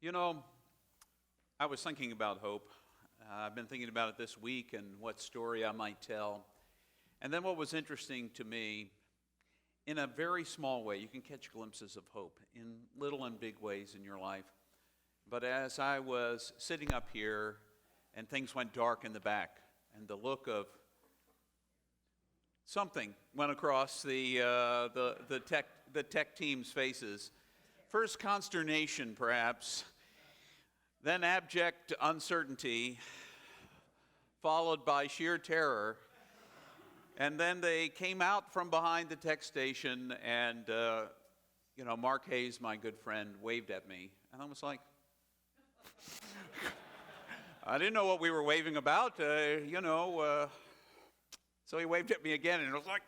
You know, I was thinking about hope. I've been thinking about it this week and what story I might tell. And then what was interesting to me, in a very small way, you can catch glimpses of hope in little and big ways in your life. But as I was sitting up here and things went dark in the back, and the look of something went across the tech team's faces. First consternation, perhaps, then abject uncertainty, followed by sheer terror. And then they came out from behind the tech station, and Mark Hayes, my good friend, waved at me, and I was like, I didn't know what we were waving about, so he waved at me again, and it was like,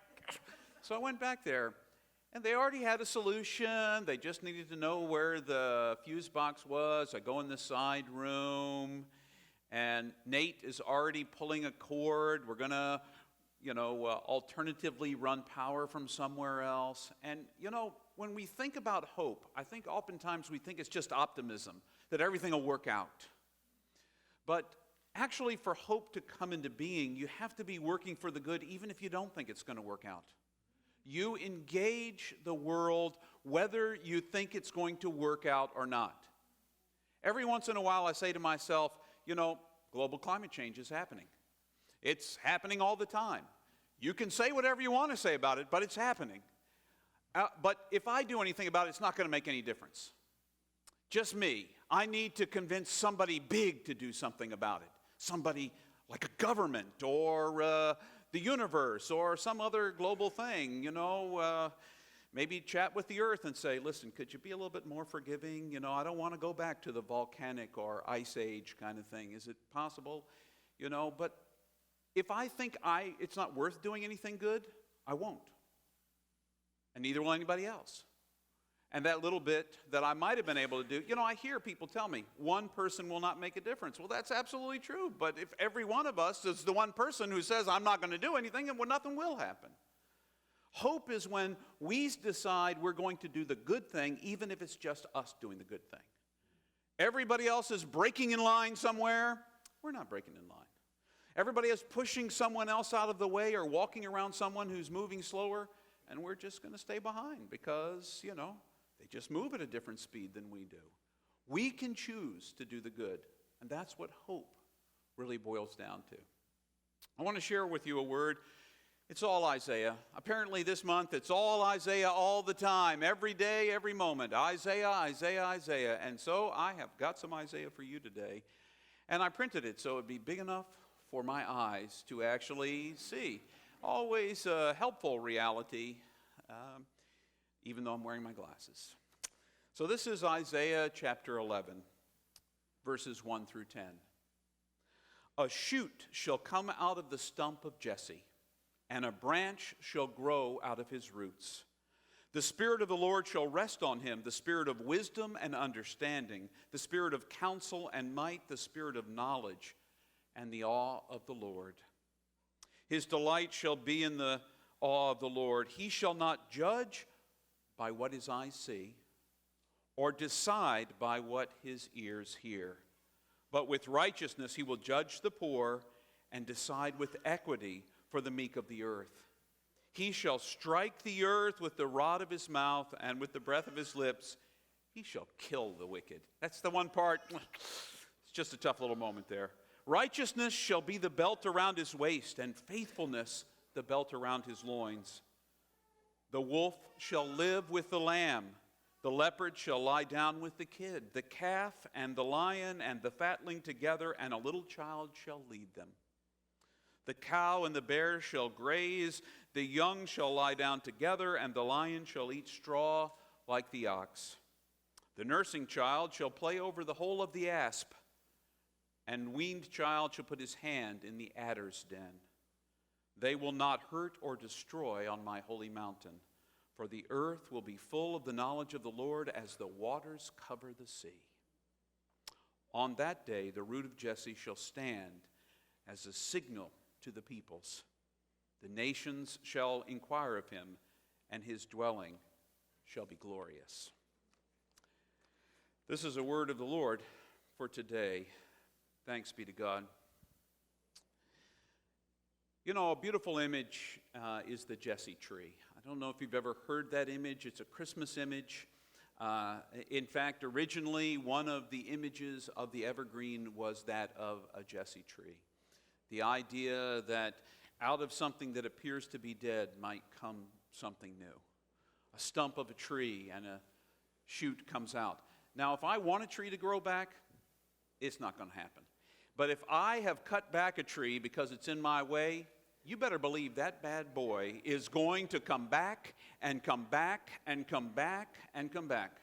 so I went back there, and they already had a solution. They just needed to know where the fuse box was. I go in the side room, and Nate is already pulling a cord. We're going to, alternatively run power from somewhere else. And, when we think about hope, I think oftentimes we think it's just optimism, that everything will work out. But actually, for hope to come into being, you have to be working for the good, even if you don't think it's going to work out. You engage the world whether you think it's going to work out or not. Every once in a while, I say to myself, global climate change is happening. It's happening all the time. You can say whatever you want to say about it, but it's happening. But if I do anything about it, it's not going to make any difference. Just me. I need to convince somebody big to do something about it. Somebody like a government or the universe or some other global thing, maybe chat with the earth and say, listen, could you be a little bit more forgiving? I don't want to go back to the volcanic or ice age kind of thing. Is it possible? But if I think it's not worth doing anything good, I won't. And neither will anybody else. And that little bit that I might have been able to do, I hear people tell me, one person will not make a difference. Well, that's absolutely true. But if every one of us is the one person who says, I'm not going to do anything, then nothing will happen. Hope is when we decide we're going to do the good thing, even if it's just us doing the good thing. Everybody else is breaking in line somewhere. We're not breaking in line. Everybody is pushing someone else out of the way or walking around someone who's moving slower, and we're just going to stay behind because, they just move at a different speed than we do. We can choose to do the good, and that's what hope really boils down to. I want to share with you a word. It's all Isaiah. Apparently this month, it's all Isaiah all the time, every day, every moment. Isaiah, Isaiah, Isaiah. And so I have got some Isaiah for you today, and I printed it so it would be big enough for my eyes to actually see. Always a helpful reality, even though I'm wearing my glasses. So this is Isaiah chapter 11, verses 1 through 10. A shoot shall come out of the stump of Jesse, and a branch shall grow out of his roots. The Spirit of the Lord shall rest on him, the Spirit of wisdom and understanding, the Spirit of counsel and might, the Spirit of knowledge and the awe of the Lord. His delight shall be in the awe of the Lord. He shall not judge by what his eyes see, or decide by what his ears hear. But with righteousness he will judge the poor and decide with equity for the meek of the earth. He shall strike the earth with the rod of his mouth, and with the breath of his lips he shall kill the wicked. That's the one part. It's just a tough little moment there. Righteousness shall be the belt around his waist, and faithfulness the belt around his loins. The wolf shall live with the lamb. The leopard shall lie down with the kid. The calf and the lion and the fatling together, and a little child shall lead them. The cow and the bear shall graze. The young shall lie down together, and the lion shall eat straw like the ox. The nursing child shall play over the hole of the asp, and weaned child shall put his hand in the adder's den. They will not hurt or destroy on my holy mountain, for the earth will be full of the knowledge of the Lord as the waters cover the sea. On that day, the root of Jesse shall stand as a signal to the peoples. The nations shall inquire of him, and his dwelling shall be glorious. This is a word of the Lord for today. Thanks be to God. You know, a beautiful image is the Jesse tree. I don't know if you've ever heard that image. It's a Christmas image. In fact, originally, one of the images of the evergreen was that of a Jesse tree. The idea that out of something that appears to be dead might come something new. A stump of a tree and a shoot comes out. Now, if I want a tree to grow back, it's not going to happen. But if I have cut back a tree because it's in my way, you better believe that bad boy is going to come back and come back and come back and come back.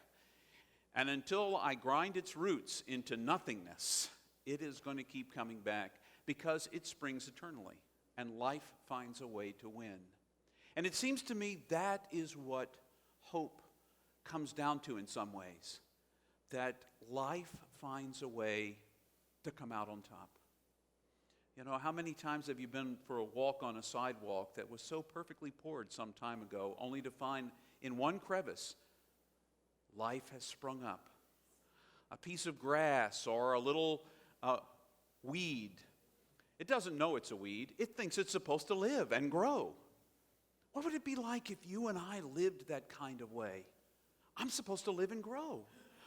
And until I grind its roots into nothingness, it is going to keep coming back because it springs eternally and life finds a way to win. And it seems to me that is what hope comes down to in some ways. That life finds a way to come out on top. You know, how many times have you been for a walk on a sidewalk that was so perfectly poured some time ago, only to find in one crevice, life has sprung up? A piece of grass or a little weed. It doesn't know it's a weed. It thinks it's supposed to live and grow. What would it be like if you and I lived that kind of way? I'm supposed to live and grow.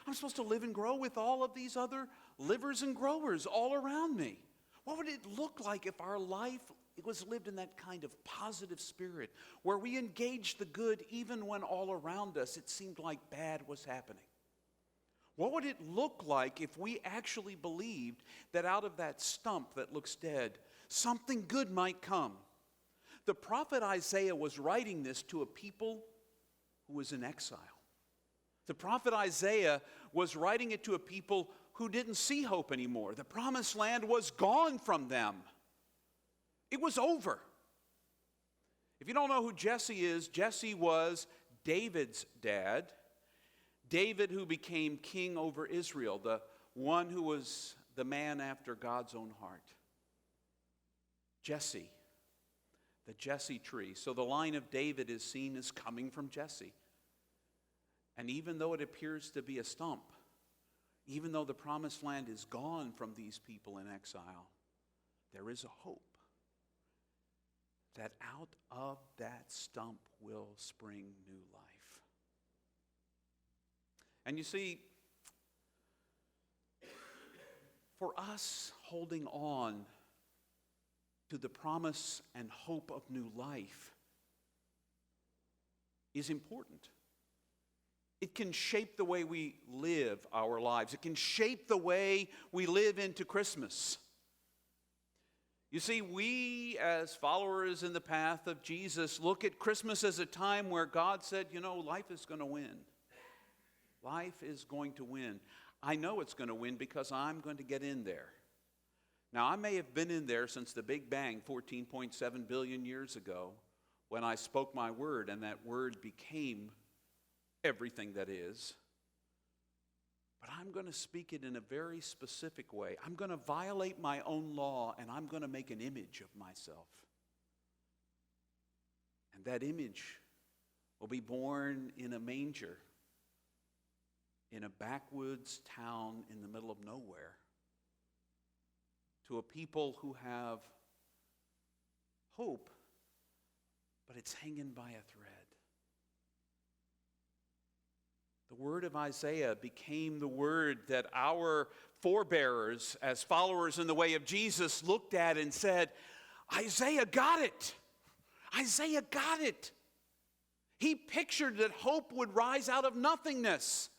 I'm supposed to live and grow with all of these other livers and growers all around me. What would it look like if our life was lived in that kind of positive spirit, where we engaged the good even when all around us it seemed like bad was happening? What would it look like if we actually believed that out of that stump that looks dead, something good might come? The prophet Isaiah was writing this to a people who was in exile. The prophet Isaiah was writing it to a people who didn't see hope anymore. The promised land was gone from them. It was over. If you don't know who Jesse is, Jesse was David's dad. David, who became king over Israel, the one who was the man after God's own heart. Jesse, the Jesse tree. So the line of David is seen as coming from Jesse. And even though it appears to be a stump, even though the promised land is gone from these people in exile, there is a hope that out of that stump will spring new life. And you see, for us holding on to the promise and hope of new life is important. It can shape the way we live our lives. It can shape the way we live into Christmas. You see, we as followers in the path of Jesus look at Christmas as a time where God said, you know, life is going to win. Life is going to win. I know it's going to win because I'm going to get in there. Now, I may have been in there since the Big Bang 14.7 billion years ago when I spoke my word and that word became everything that is. But I'm going to speak it in a very specific way. I'm going to violate my own law and I'm going to make an image of myself. And that image will be born in a manger in a backwoods town in the middle of nowhere to a people who have hope, but it's hanging by a thread. The word of Isaiah became the word that our forebearers, as followers in the way of Jesus, looked at and said, Isaiah got it. Isaiah got it. He pictured that hope would rise out of nothingness,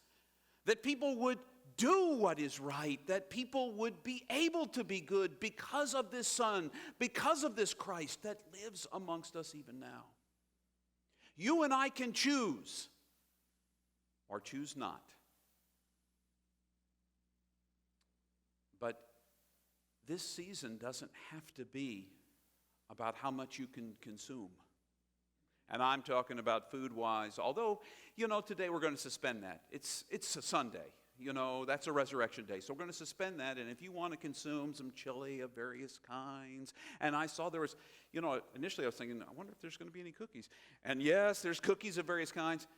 that people would do what is right, that people would be able to be good because of this Son, because of this Christ that lives amongst us even now. You and I can choose or choose not. But this season doesn't have to be about how much you can consume. And I'm talking about food-wise, although, you know, today we're going to suspend that. It's a Sunday. You know, that's a resurrection day. So we're going to suspend that. And if you want to consume some chili of various kinds. And I saw there was, you know, initially I was thinking, I wonder if there's going to be any cookies. And yes, there's cookies of various kinds.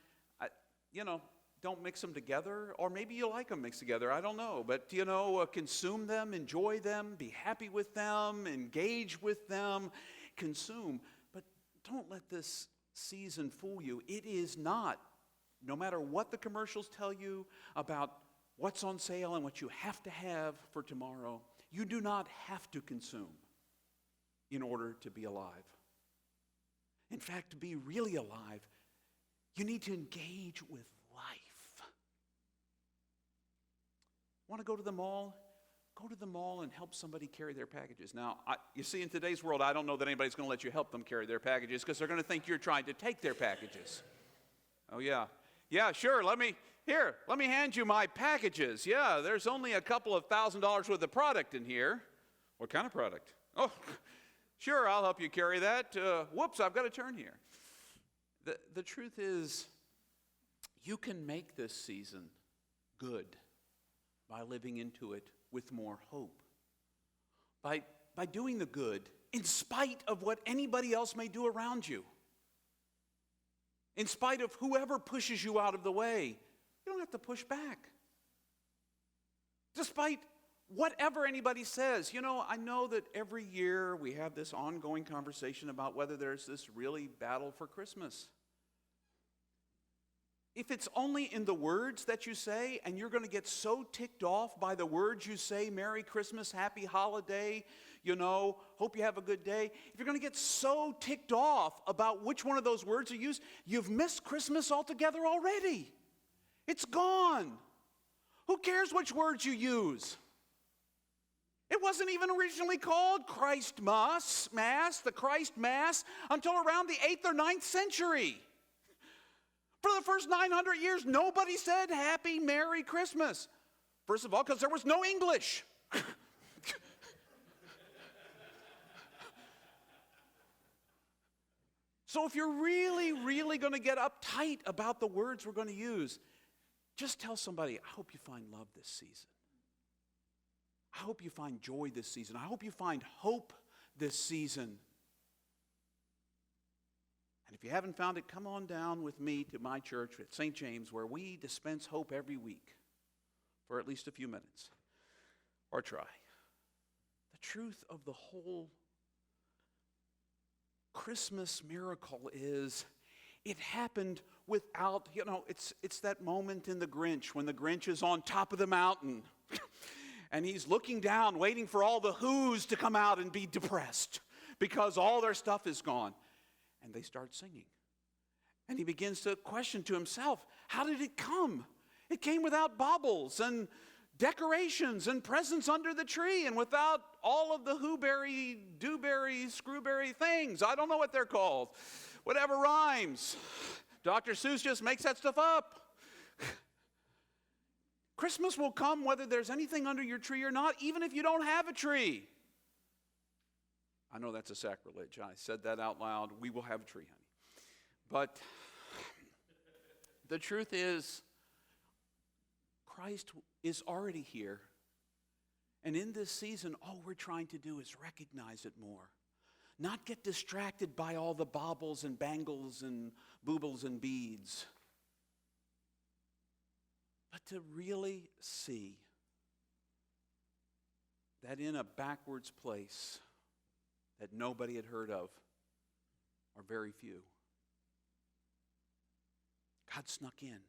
don't mix them together, or maybe you like them mixed together, I don't know. But, consume them, enjoy them, be happy with them, engage with them, consume. But don't let this season fool you. It is not, no matter what the commercials tell you about what's on sale and what you have to have for tomorrow, you do not have to consume in order to be alive. In fact, to be really alive, you need to engage with life. Want to go to the mall? Go to the mall and help somebody carry their packages. Now, you see, in today's world, I don't know that anybody's going to let you help them carry their packages because they're going to think you're trying to take their packages. Oh, yeah. Yeah, sure, let me hand you my packages. Yeah, there's only a couple of $1,000s worth of product in here. What kind of product? Oh, sure, I'll help you carry that. Whoops, I've got to turn here. The truth is, you can make this season good by living into it with more hope. By doing the good in spite of what anybody else may do around you. In spite of whoever pushes you out of the way, you don't have to push back. Despite whatever anybody says. I know that every year we have this ongoing conversation about whether there's this really battle for Christmas. If it's only in the words that you say, and you're going to get so ticked off by the words you say, Merry Christmas, Happy Holiday, hope you have a good day. If you're going to get so ticked off about which one of those words you use, you've missed Christmas altogether already. It's gone. Who cares which words you use? It wasn't even originally called Christ Mass, the Christ Mass, until around the 8th or 9th century. For the first 900 years, nobody said Happy Merry Christmas. First of all, because there was no English. So if you're really, really going to get uptight about the words we're going to use, just tell somebody, I hope you find love this season. I hope you find joy this season. I hope you find hope this season. And if you haven't found it, come on down with me to my church at St. James, where we dispense hope every week for at least a few minutes. Or try. The truth of the whole Christmas miracle is it happened without, it's that moment in The Grinch when the Grinch is on top of the mountain and he's looking down, waiting for all the Who's to come out and be depressed because all their stuff is gone. And they start singing. And he begins to question to himself, how did it come? It came without baubles and decorations and presents under the tree and without all of the whoberry, dewberry, screwberry things. I don't know what they're called. Whatever rhymes. Dr. Seuss just makes that stuff up. Christmas will come whether there's anything under your tree or not, even if you don't have a tree. I know that's a sacrilege. I said that out loud. We will have a tree, honey. But the truth is, Christ is already here. And in this season, all we're trying to do is recognize it more. Not get distracted by all the baubles and bangles and boobles and beads. But to really see that in a backwards place that nobody had heard of, or very few, God snuck in.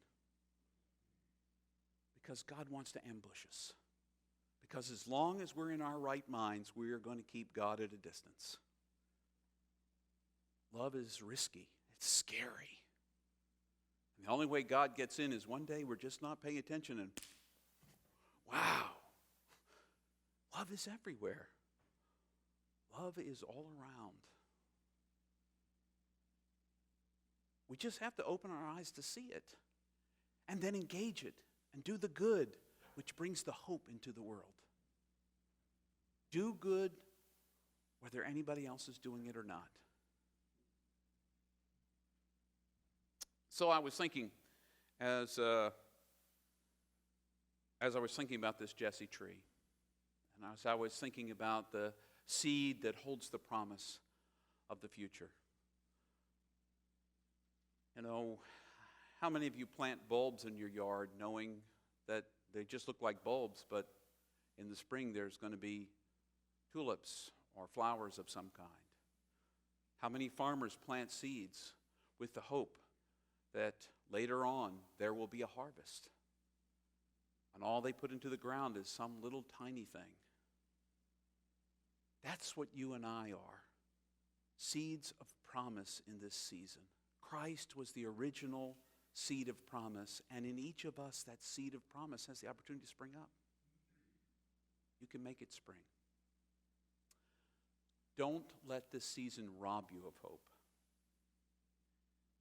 Because God wants to ambush us. Because as long as we're in our right minds, we are going to keep God at a distance. Love is risky. It's scary. And the only way God gets in is one day we're just not paying attention and, wow, love is everywhere. Love is all around. We just have to open our eyes to see it and then engage it and do the good, which brings the hope into the world. Do good whether anybody else is doing it or not. So I was thinking, as I was thinking about this Jesse tree, and as I was thinking about the seed that holds the promise of the future. How many of you plant bulbs in your yard knowing that they just look like bulbs, but in the spring there's going to be tulips or flowers of some kind? How many farmers plant seeds with the hope that later on there will be a harvest? And all they put into the ground is some little tiny thing. That's what you and I are. Seeds of promise in this season. Christ was the original seed of promise, and in each of us that seed of promise has the opportunity to spring up. You can make it spring. Don't let this season rob you of hope.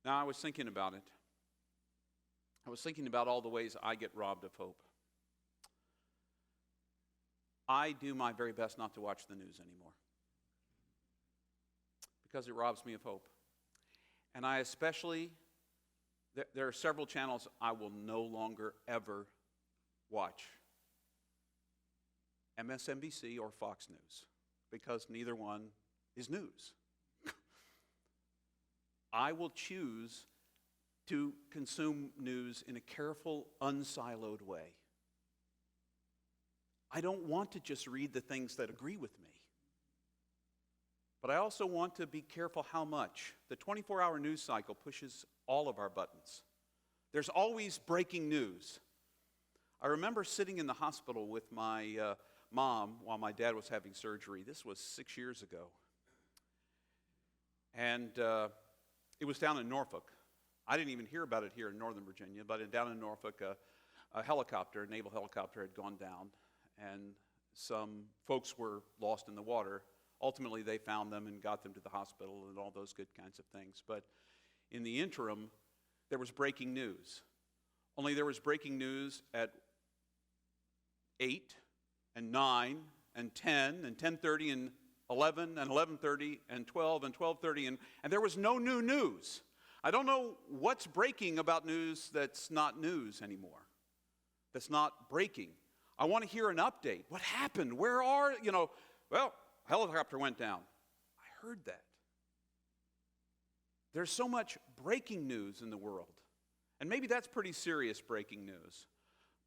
Now, I was thinking about it. I was thinking about all the ways I get robbed of hope. I do my very best not to watch the news anymore because it robs me of hope. And I especially, there are several channels I will no longer ever watch. MSNBC or Fox News, because neither one is news. I will choose to consume news in a careful, unsiloed way. I don't want to just read the things that agree with me. But I also want to be careful how much. The 24-hour news cycle pushes all of our buttons. There's always breaking news. I remember sitting in the hospital with my mom while my dad was having surgery. This was 6 years ago. And it was down in Norfolk. I didn't even hear about it here in Northern Virginia, but down in Norfolk, a helicopter, a naval helicopter, had gone down, and some folks were lost in the water. Ultimately, they found them and got them to the hospital and all those good kinds of things. But in the interim, there was breaking news. Only there was breaking news at 8 and 9 and 10 and 10:30 and 11 and 11:30 and 12 and 12:30, and there was no new news. I don't know what's breaking about news that's not news anymore, that's not breaking. I want to hear an update. What happened? Where are, well, a helicopter went down. I heard that. There's so much breaking news in the world. And maybe that's pretty serious breaking news.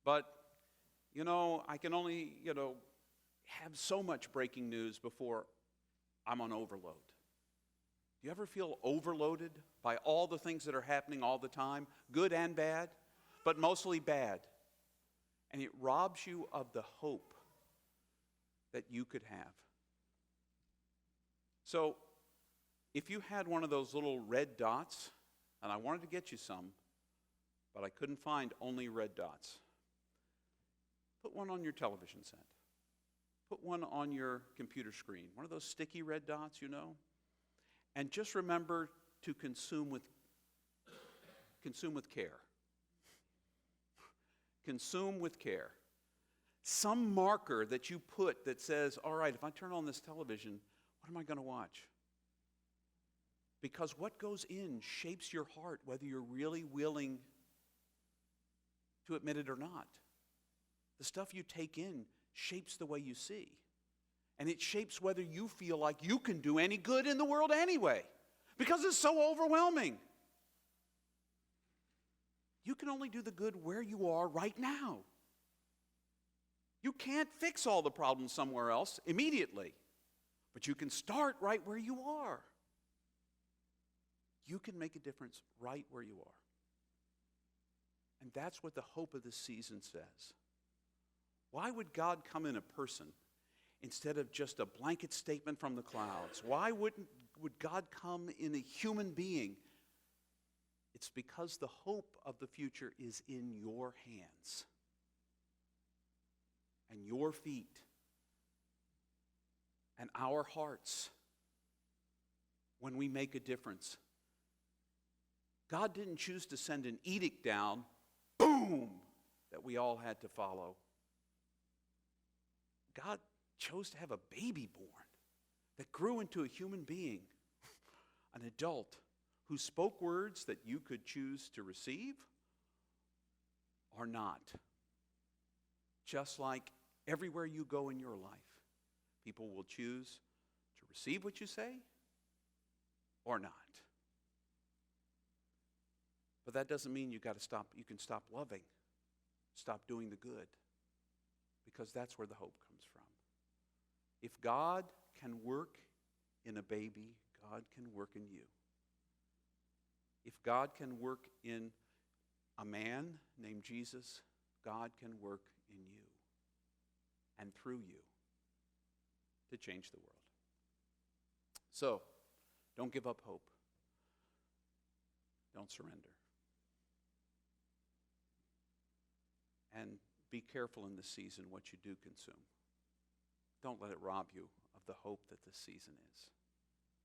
But, I can only, have so much breaking news before I'm on overload. Do you ever feel overloaded by all the things that are happening all the time, good and bad, but mostly bad? And it robs you of the hope that you could have. So, if you had one of those little red dots, and I wanted to get you some, but I couldn't find only red dots, put one on your television set. Put one on your computer screen, one of those sticky red dots, and just remember to consume with care. Consume with care. Some marker that you put that says, all right, if I turn on this television, what am I going to watch? Because what goes in shapes your heart, whether you're really willing to admit it or not. The stuff you take in shapes the way you see. And it shapes whether you feel like you can do any good in the world anyway, because it's so overwhelming. You can only do the good where you are right now. You can't fix all the problems somewhere else immediately, but you can start right where you are. You can make a difference right where you are. And that's what the hope of this season says. Why would God come in a person instead of just a blanket statement from the clouds? Why would God come in a human being? It's because the hope of the future is in your hands and your feet and our hearts when we make a difference. God didn't choose to send an edict down, boom, that we all had to follow. God chose to have a baby born that grew into a human being, an adult who spoke words that you could choose to receive or not. Just like everywhere you go in your life, people will choose to receive what you say or not. But that doesn't mean you can stop loving, stop doing the good, because that's where the hope comes from. If God can work in a baby, God can work in you. If God can work in a man named Jesus, God can work in you and through you to change the world. So, don't give up hope. Don't surrender. And be careful in this season what you do consume. Don't let it rob you of the hope that this season is.